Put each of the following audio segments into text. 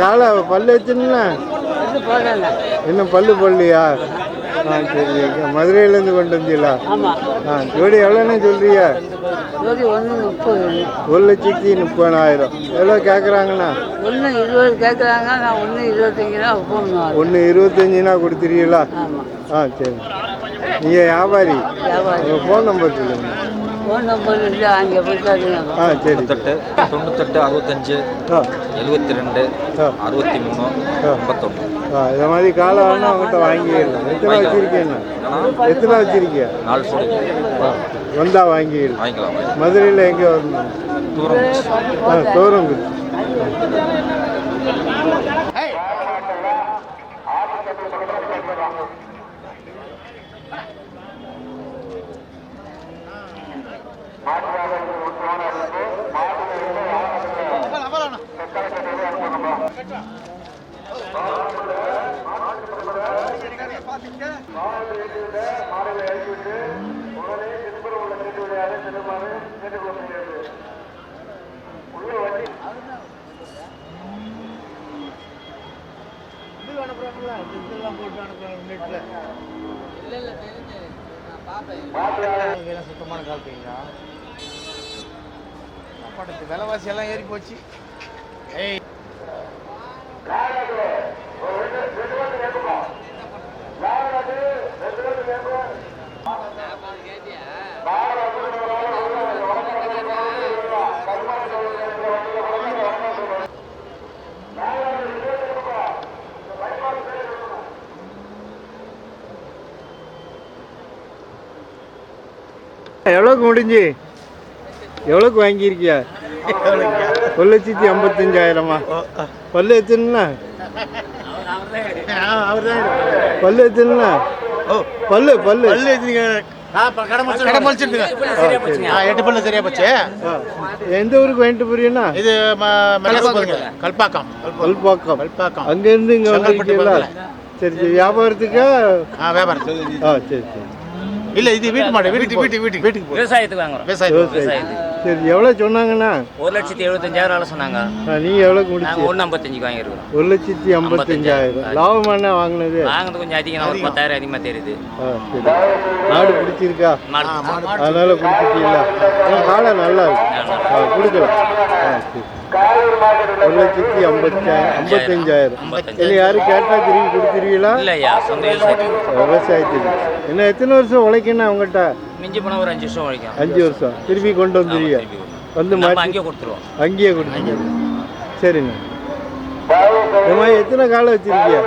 காலை பல்லு வச்சுன்னா இன்னும் பல்லு போடலையா? சரி, மதுரையிலேருந்து கொண்டு வந்தீங்களா? ஜோடி எவ்வளோன்னு சொல்றியா? 1,30,000. எவ்வளோ கேட்குறாங்கண்ணா? 1,20 கேட்குறாங்க. நான் 1,25 போடணும். 1,25 கொடுத்துருவீங்களா? சரி. நீங்கள் வியாபாரி? உங்கள் ஃபோன் நம்பர் சொல்லுங்கள். ஃபோன் நம்பர் இல்லை, அங்கே போயிட்டாங்க. சரி. 98 65 72 63 51. இந்த மாதிரி காலை வேணா அவங்ககிட்ட வாங்கிடலாம். எத்தனை வச்சிருக்கேண்ணா? எத்தனை வச்சிருக்கியா? 4 வந்தா வாங்கிடலாம். மதுரையில் எங்கே வரணும்? தூரங்குறிச்சி. சுத்தமான கால்பீங்களா? சாப்பாடு விலைவாசி எல்லாம் ஏறி போச்சு. எவ்வளோக்கு முடிஞ்சு? எவ்வளோக்கு வாங்கியிருக்கியா? 1,55,000. பல்லு எத்தனைண்ணா? பல்லு எத்தனைண்ணா? பல்லு பல்லு பல்லு எந்த ஊருக்கு வாங்கிட்டு போறீங்கன்னா? இது கல்பாக்கம். கல்பாக்கம். அங்கேருந்து இங்கே வந்துருக்கீங்களா? சரி சரி. வியாபாரத்துக்கா? வியாபாரத்துக்கு. சரி சரி. இல்ல, இது வீட்டு மாடு. வீட்டுக்கு விவசாயத்துக்கு வாங்குறோம். விவசாயத்துக்கு. சரி, எவ்வளோ சொன்னாங்கண்ணா? 1,75,000 சொன்னாங்க. நீங்கள் எவ்வளோக்கு முடிச்சு? 1,55 வாங்கிருக்கோம். 1,55,000. லாபமாண்ணா வாங்கினது? வாங்கினது கொஞ்சம் அதிகம். ஒரு 10,000 அதிகமாக தெரியுது. சரி. நாடு பிடிச்சிருக்கா? அதனால பிடிச்சிட்டீங்களா? காலை நல்லா இருக்கு, கொடுக்கலாம். சரி. 1,55,000. இல்லை, யாரும் கேட்டால் திரும்பி கொடுத்துருவீங்களா? இல்லையா, சொந்த விவசாயத்துக்கு. இன்னும் எத்தனை வருஷம் உழைக்கணும் அவங்ககிட்ட? மிஞ்சி போனால் ஒரு 5 வருஷம் உழைக்கும். 5 வருஷம். திருப்பி கொண்டு வந்துருவீங்க? வந்து அங்கேயே கொடுத்துருவோம். அங்கேயே கொடுத்துருங்க. சரிண்ணா. இந்த மாதிரி எத்தனை காலை வச்சிருக்கியா?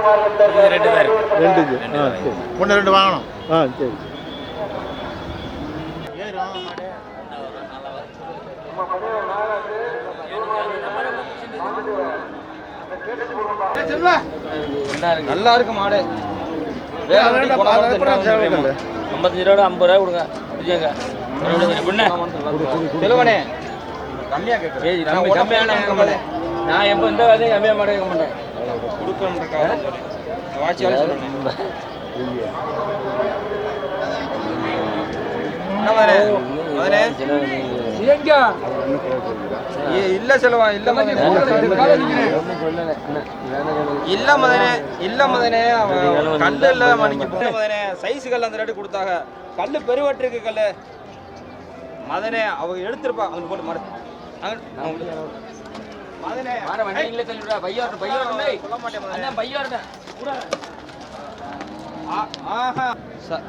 2 தான் இருக்கு. 2. சரி. 2 வாங்கணும். சரி. நல்லா இருக்கு மாடு. 55 ரூபா 50 ரூபா கொடுங்க. செலவனே கம்மியா கேட்குறேன். நான் எப்போ இந்த வேலையும் கம்மியாக மாடு கேட்க மாட்டேன். கொடுக்கணுன்றக்காக வாட்சியாலும் சொல்லுவேன். இல்ல செலவா இல்ல மதனே, இல்ல மதனே, இல்ல மதனே. கல்லு இல்ல மணிக்கு மதனே. சைஸ் கல் அந்த ரேட்டு கொடுத்தாங்க. கல்லு பெருவட்டு இருக்கு கல்லு மதனே. அவங்க எடுத்துருப்பா. அவங்க போட்டு மாடு மதனே. இல்ல சொல்லிவிடா. பையாரு சொல்ல மாட்டேன். பையாரு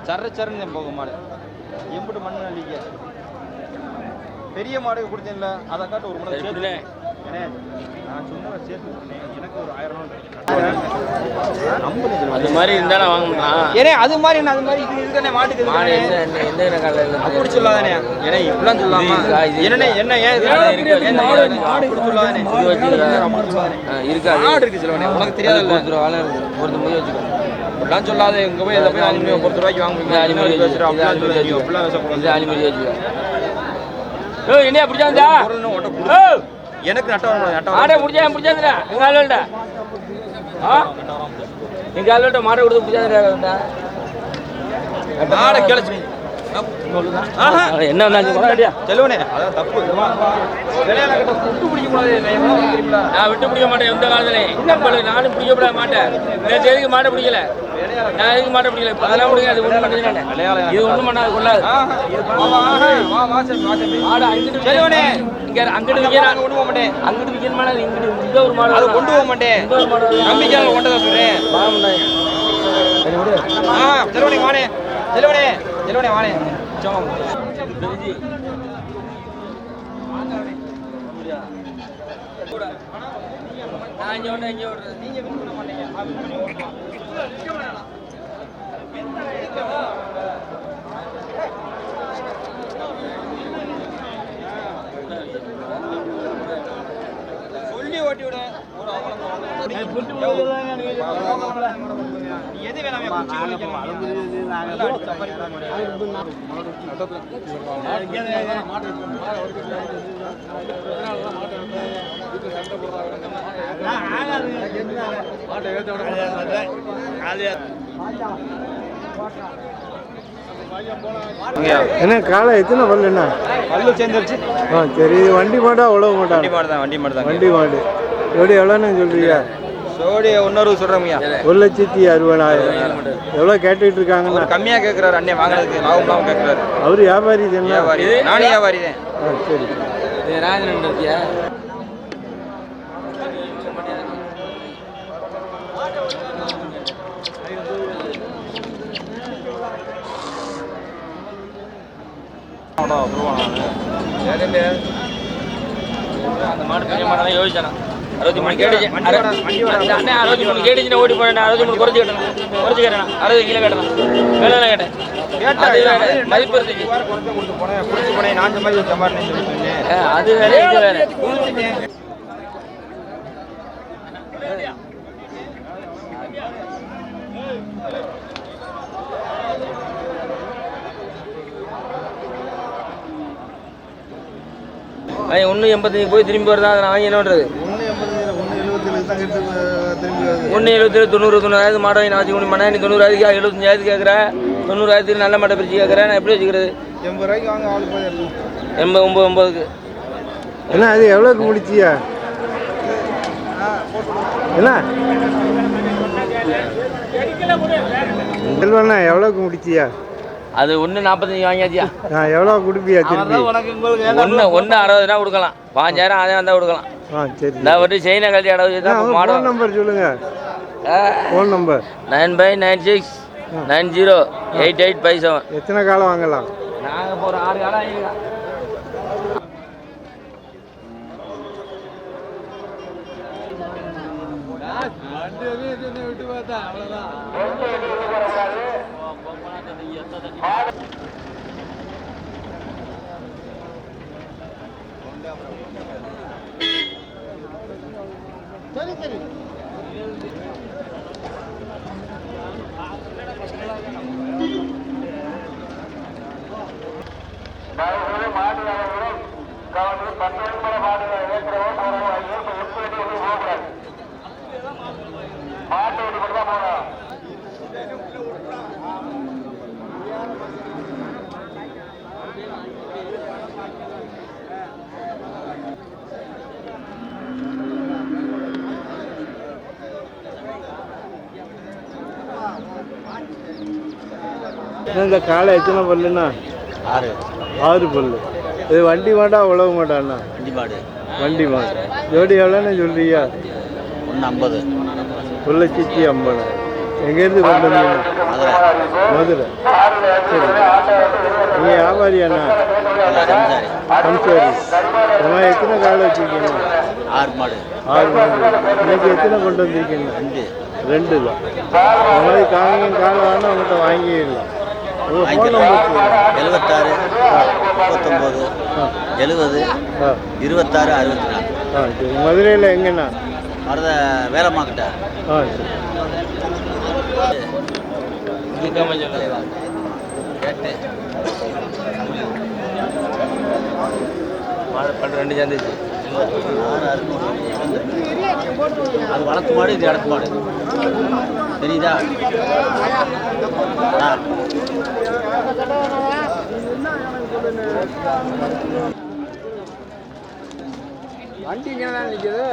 சர சரன்னு போக மாடு. எம்பிட்டு மண் அள்ளிக்க பெரிய மாடு கொடுத்தேன்ல அதை காட்டு ஒரு மணி சேர்த்து நான் சொன்ன சேர்த்து எனக்கு ஒரு 1000 அது மாதிரி இருந்தாலும் வாங்கணும்னா ஏன்னா அது மாதிரி என்ன அது மாதிரி இது இதுதானே மாட்டுக்கு மாடு எந்த காலையில் அப்படி சொல்லாதானே ஏன்னா இப்படிலாம் சொல்லாமா என்னண்ணே என்ன ஏன் மாடு சொல்லாதானே இருக்காது மாடு இருக்கு சிலவனே உனக்கு தெரியாது ஒருத்தர் போய் வச்சுக்கோ அப்படிலாம் சொல்லாத இங்க போய் இதை போய் 5 10 ரூபாய்க்கு வாங்குவீங்க அலிமரி பேசுகிறோம் அப்படிலாம் சொல்லாதீங்க அப்படிலாம் பேசக்கூடாது அலிமரி வச்சுக்கோ என்ன பிடிச்சா எனக்கு நட்டம் மாடை பிடிச்சாதுடா எங்கள் ஆளுடா எங்கள் ஆளுட்ட மாடை கொடுத்து பிடிச்சாதுடா மாடை கிளச்சி என்ன செல்வனே அதான் தப்பு விட்டு பிடிக்க கூடாது நான் விட்டு பிடிக்க மாட்டேன் எந்த காலத்துல நானும் பிடிக்கப்பட மாட்டேன் நேற்று எதுக்கு மாட்டை பிடிக்கல நான் எதுக்கு மாட்டை பிடிக்கல அதெல்லாம் பிடிக்க அது ஒன்றும் பண்ணது இது ஒன்றும் பண்ணாது கொள்ளாது செல்வனே இங்க அங்கிட்டு விற்கிறேன் கொண்டு போக மாட்டேன் அங்கிட்டு விற்கிற மாடல் இங்கிட்டு இங்க ஒரு மாடல் அது கொண்டு போக மாட்டேன் நம்பிக்கையால கொண்டதான் சொல்றேன் செல்வனே வானே செல்வனே செல்வனே வானே சொல்லி ஓட்டி விட எது வேணாமே என்ன காலை எத்தனை பல்லு என்ன பல்லு சேர்ந்துருச்சு சரி இது வண்டி மாடா உழவு மாட்டா வண்டி மாடு தான் வண்டி மாடு எப்படி எவ்வளோன்னு சொல்றீங்க சோடி 1 சொல்றோம்யா 1,60,60,000 எவ்வளோ கேட்டுட்டு இருக்காங்கன்னா கம்மியா கேட்கிறாரு அண்ணே வாங்குறதுக்கு லாபம் கேட்கிறாரு அவர் வியாபாரி தானே நானும் வியாபாரி தான் சரி ராஜன் இருக்கியா அந்த மாடு பெரிய மாடெல்லாம் யோசிச்சானா 63 கேட்டுச்சு 63 கேட்டுச்சுன்னா ஓடி போனேன் 63 குறைச்சி கேட்டேன் 60 கிலோ கேட்டேன் வேலை கேட்டேன் மதிப்பு இருந்துச்சு அது வேற இது வேற ஒன்று 85 போய் திரும்பி வருதா அதை நான் என்ன பண்ணுறது 1,77 90 மாடை நான் வச்சு முடியும் நீ 90,000 75,000 கேட்குறேன் 90,000 நல்ல மாட்டை பிரிச்சு கேட்குறேன் நான் எப்படி வச்சுக்கிறது 80 ரூபாய்க்கு வாங்க ஆளு போயிடலாம் 89 என்ன அது எவ்வளோக்கு முடிச்சியா என்ன செல்வண்ணா எவ்வளோக்கு முடிச்சியா அது 1,45 வாங்கியாச்சியா எவ்வளோ கொடுப்பியா திருப்பி ஒன்று 60 கொடுக்கலாம் 5,000 அதே வந்தால் கொடுக்கலாம் சரி நான் வந்து செயினை கழட்டி அடவு ஃபோன் நம்பர் சொல்லுங்க ஃபோன் நம்பர் 9596 908857 எத்தனை காலம் வாங்கலாம் நாங்கள் இப்போ ஒரு 6 காலம் ஆகிக்கலாம் விட்டு பார்த்தா அவ்வளோதான் சரி சரி இந்த காலை எத்தனை பல்லுண்ணா 6 பல்லு இது வண்டி மாடா உழவு மாட்டாண்ணா வண்டி மாடு ஜோடி எவ்வளோன்னு சொல்றியா 150 1,50,000 எங்கேருந்து கொண்டு வந்தீங்க மதுரை சரி நீங்கள் வியாபாரியாண்ணா? சம்சாரி. இந்த மாதிரி எத்தனை காலை வச்சுருக்கீங்க? 6 மாடு. 6 மாடு. இன்னைக்கு எத்தனை கொண்டு வந்திருக்கீங்க? 2 தான். இந்த மாதிரி காலை வேணால் உங்கள்கிட்ட வாங்கிடலாம். உங்கள் ஃபோன் நம்பர் 76 39 70 26 64. சரி. மதுரையில் எங்கண்ணா? வரத வேலம்மாக்கிட்ட. சரி. கேட்டு 2 சேர்ந்துச்சு. அது வளர்த்து மாடு, இது இடத்து மாடு. தெரியுதா? வண்டி இங்கே தான் நிற்கிது.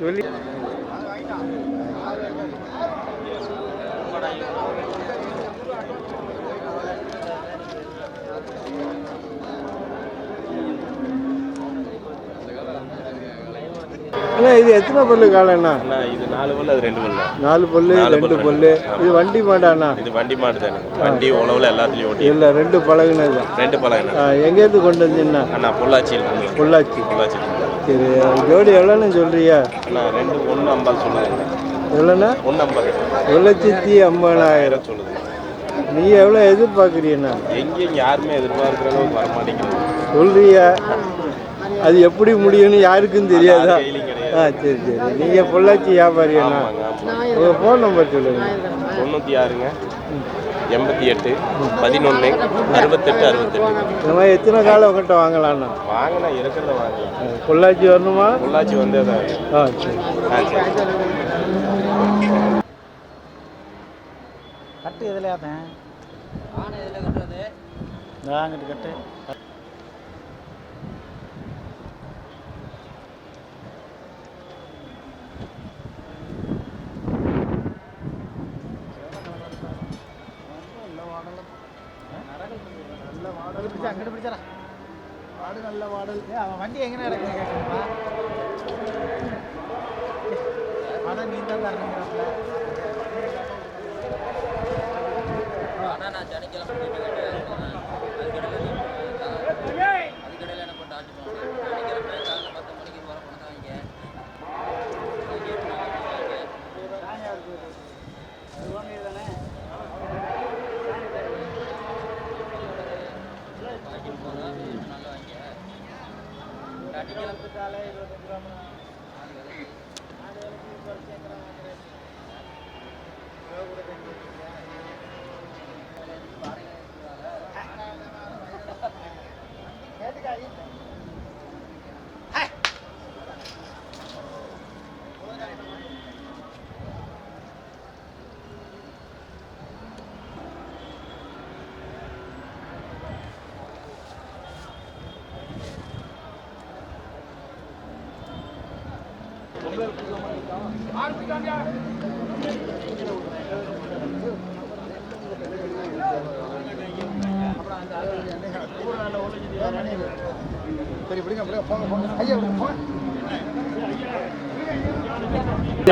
சொல்லி அண்ணா இது எத்தனை பல்லு காலைண்ணா? இது 4 பல்லு, அது 2 பல்லு. 4 பல்லு 2 பல்லு. இது வண்டி மாடாண்ணா? இது வண்டி மாடு தானே. வண்டி உணவுல எல்லாத்துலயும் ஓட்டி. இல்லை 2 பழகுனது. 2 பழகுனது. எங்கேருந்து கொண்டு வந்தீங்கண்ணா? அண்ணா பொள்ளாச்சியில். பொள்ளாச்சி. சரி. ஜோடி எவ்வளோன்னு சொல்றியா? அண்ணா 2 150 சொல்லுங்க. எவ்வளோண்ணா? 150. 1,50,000 சொல்லுது. நீ எவ்வளோ எதிர்பார்க்குறீண்ணா? எங்கேயும் யாருமே எதிர்பார்க்குற அளவுக்கு வர மாட்டேங்குது. சொல்றியா? அது எப்படி முடியும்னு யாருக்கும் தெரியாதா? சரி சரி. நீங்கள் பொள்ளாச்சி வியாபாரியாண்ணா? உங்கள் ஃபோன் நம்பர் சொல்லுங்கள். 96 88 11 68 68. இந்த மாதிரி எத்தனை காலம் உங்கள்கிட்ட வாங்கலாம்ண்ணா? வாங்கினா இருக்கிறத வாங்கலாம். பொள்ளாச்சி வரணுமா? பொள்ளாச்சி வந்து அதான். சரி. சரி. கட்டு எதுலையாப்பேன் அங்கிட்டு கட்டு. அங்கிட்டு பிடிச்சாரா வாடு, நல்ல வாடல். அவன் வண்டி எங்கே நடக்குது கேட்கணுமா? அதான் நீ தான் தரணுங்கிறாப்ல.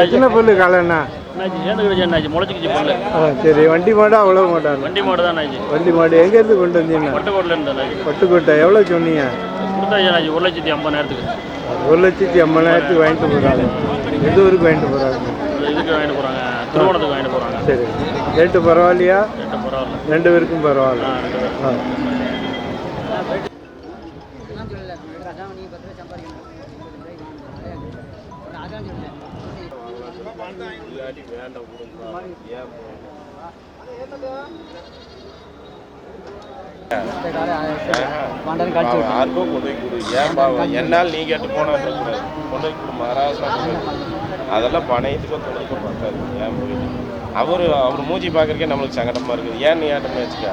எத்தனை பல்லு காலைண்ணா? முளைச்சிக்கிச்சு பொண்ணு. சரி. வண்டி மாடா அவ்வளோ மாட்டாங்க? வண்டி மாடு தான் நாச்சு. வண்டி மாடு எங்கேருந்து கொண்டு வந்தீங்கன்னா? பட்டுக்கோட்டில் இருந்தா. பட்டுக்கோட்டை. எவ்வளோ சொன்னீங்க? கொடுத்தாச்சு 1,50,000. 1,50,000 வாங்கிட்டு போகிறாங்க. எந்த ஊருக்கு வாங்கிட்டு போகிறாங்க? இதுக்கு வாங்கிட்டு போகிறாங்க, திருவோணத்துக்கு வாங்கிட்டு போகிறாங்க. சரி. ரேட்டு பரவாயில்லையா? ரேட்டு பரவாயில்ல. 2 பேருக்கும் பரவாயில்ல. என்னால் நீ கேட்டு போனா கொண்டு போய் மகாராஷ்டிரா அதெல்லாம் பணையத்துக்கோ தொழிலுக்கோ பார்த்தாரு. ஏன் போயிட்டு அவர் மூஞ்சி பார்க்கறக்கே நம்மளுக்கு சங்கடமா இருக்குது. ஏன் நீ ஏட்டமே வச்சுக்க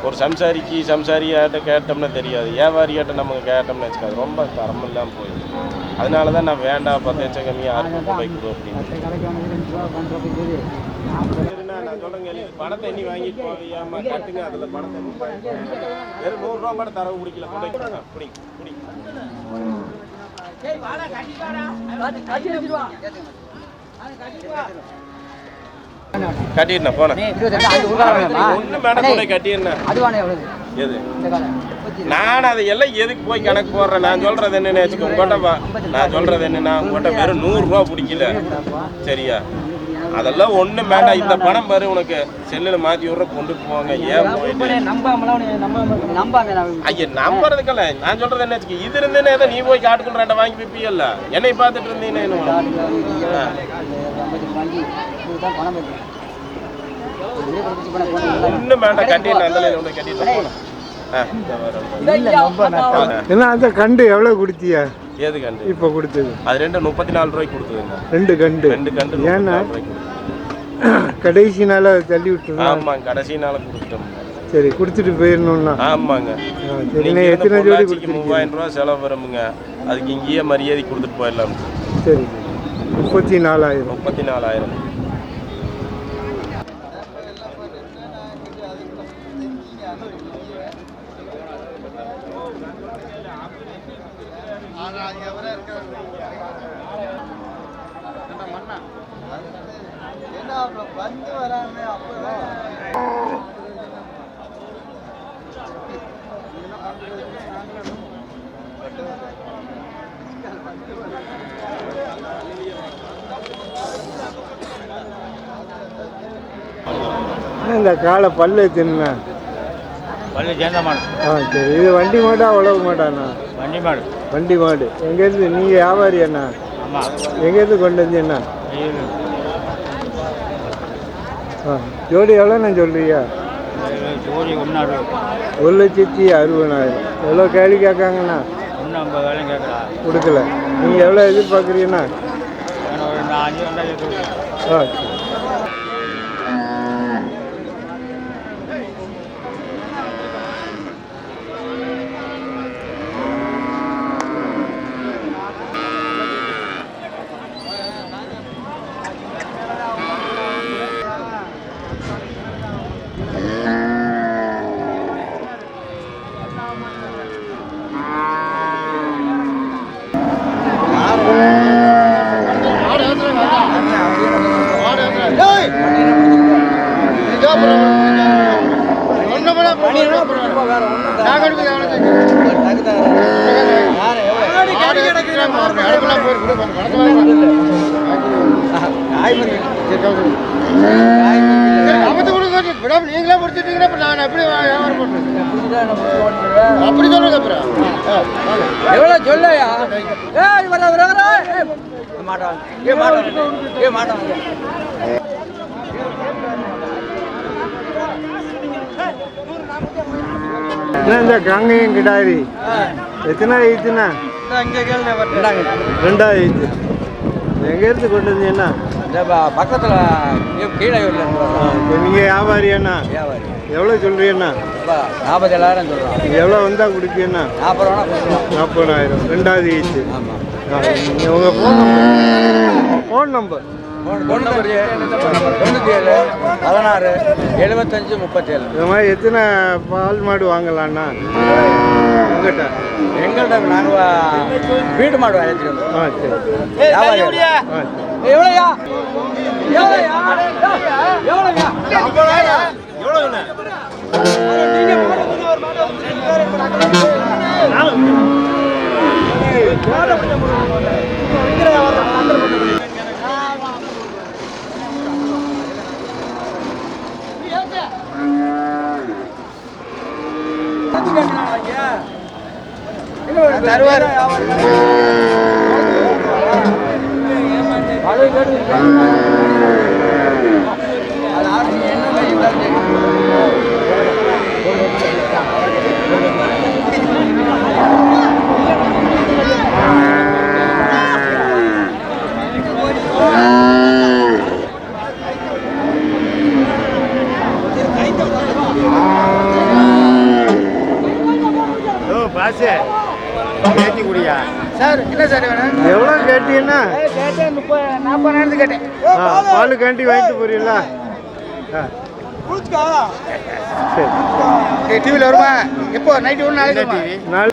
ஒரு சம்சாரியாட்ட கேட்டோம்னா தெரியாது, வியாபாரியாட்ட நமக்கு கேட்டோம்னு வச்சுக்காது, ரொம்ப தரம் இல்லாமல் போயிடுது. அதனால தான் நான் வேண்டாம் 10 லட்சம் கம்மியாக 6 ரூபாய்க்கு கொடு அப்படின்னு. சரிண்ணா, நான் சொல்கிறேங்க, பணத்தை எண்ணி வாங்கிட்டு போவியாமா கட்டுங்க, அதில் பணத்தை வெறும் 100 ரூபா கூட தரவு பிடிக்கல, பிடி கட்டிடுண்ணா போனேன் ஒன்று மேடம் கூட கட்டிடுண்ணா. எது நான் அதையெல்லாம் எதுக்கு போய் கணக்கு போடுறேன்? நான் சொல்றது என்னன்னு வச்சுக்கோ, உங்கள்கிட்ட நான் சொல்றது என்னன்னா, உங்கள்கிட்ட வெறும் 100 ரூபா பிடிக்கல சரியா, அதெல்லாம் ஒன்றும் வேண்டாம். இந்த பணம் பாரு உனக்கு செல்லில் மாற்றி விட்ற கொண்டு போவாங்க. ஏன் போயிட்டு ஐயா நம்புறதுக்கல்ல, நான் சொல்றது என்ன வச்சுக்க, இது இருந்தேன்னு ஏதோ நீ போய் காட்டுக்குள்ள 2 வாங்கி பிப்பியல்ல, என்னை பார்த்துட்டு இருந்தீங்கன்னா ஒன்றும் வேண்டாம். கட்டிட்டு அந்த ஒன்று கட்டிட்டு என்ன அந்த கண்டு எவ்வளவு கொடுத்தியா? ஏது கண்டு இப்போ கொடுத்தது? அது 34 ரூபாய்க்கு கொடுத்ததுங்க. 2 கண்டு. ஏன்னா கடைசி நாள தள்ளி விட்டுருந்தோம். ஆமாங்க, கடைசி நாள கொடுத்துட்டோம். சரி, கொடுத்துட்டு போயிடணும்னா? ஆமாங்க. எத்தனை ஜோடி? 3000 ரூபா செலவு வருமுங்க, அதுக்கு இங்கேயே மரியாதை கொடுத்துட்டு போயிடலாம். சரி, 34,000. 34,000. இந்த காலை பல்லு தின்னா பள்ளி சேர்ந்த மாடு. சரி, இது வண்டி மாடா உழவு மாட்டாண்ணா? வண்டி மாடு. வண்டி மாடு. எங்கேருந்து நீங்கள் வியாபாரி அண்ணா? ஆமாம். எங்கேருந்து கொண்டு வந்தீங்கண்ணா? ஜோடி எவ்வளோண்ணா சொல்கிறீங்க? ஜோடி 1,60,000. எவ்வளோ கேள்வி கேட்காங்கண்ணா? 150,000 கேட்குறா. கொடுக்கல. நீங்கள் எவ்வளோ எதிர்பார்க்குறீங்கண்ணா? ஒரு 5 வந்தா சரி. நீங்களே முடிச்சுட்டீங்கன்னா நான் எப்படி வியாபாரம் பண்றேன்? அப்படி சொல்லுங்க. அப்புறம் எவ்வளோ சொல்லையா? மாட்டான் இந்த காங்கையும் கிடாரி எத்தனை ஆயிடுச்சுண்ணா? 2 ஆயிடுச்சு. எங்கேருந்து கொண்டு வந்தீங்கண்ணா? பக்கத்தில் கீழே நீங்கள் வியாபாரியாண்ணா? வியாபாரி. எவ்வளோ சொல்கிறீங்கண்ணா? 47,000 சொல்கிறோம். எவ்வளோ வந்தால் கொடுப்பீங்கண்ணா? 40,000. 2வது ஈச்சு. உங்கள் ஃபோன் நம்பர் 97 16 75 37. இந்த மாதிரி எத்தனை பால் மாடு வாங்கலாம்ண்ணா உங்கள்கிட்ட? எங்கள்கிட்ட நாங்கள் வீடு மாடு வாங்கிட்டு வந்தோம். சரி. எவ்வளோயா? எவ்வளோயா? தருவார். சார் என்ன சார் வேணும் எவ்வளோ கேட்டீங்கன்னா கேட்டேன் 40,000 கேட்டேன் பால் கேண்டி வாங்கிட்டு போறீங்களா சரி டிவியில் வருமா எப்போ நைட்டு ஒன்று நாளைக்கு நாளைக்கு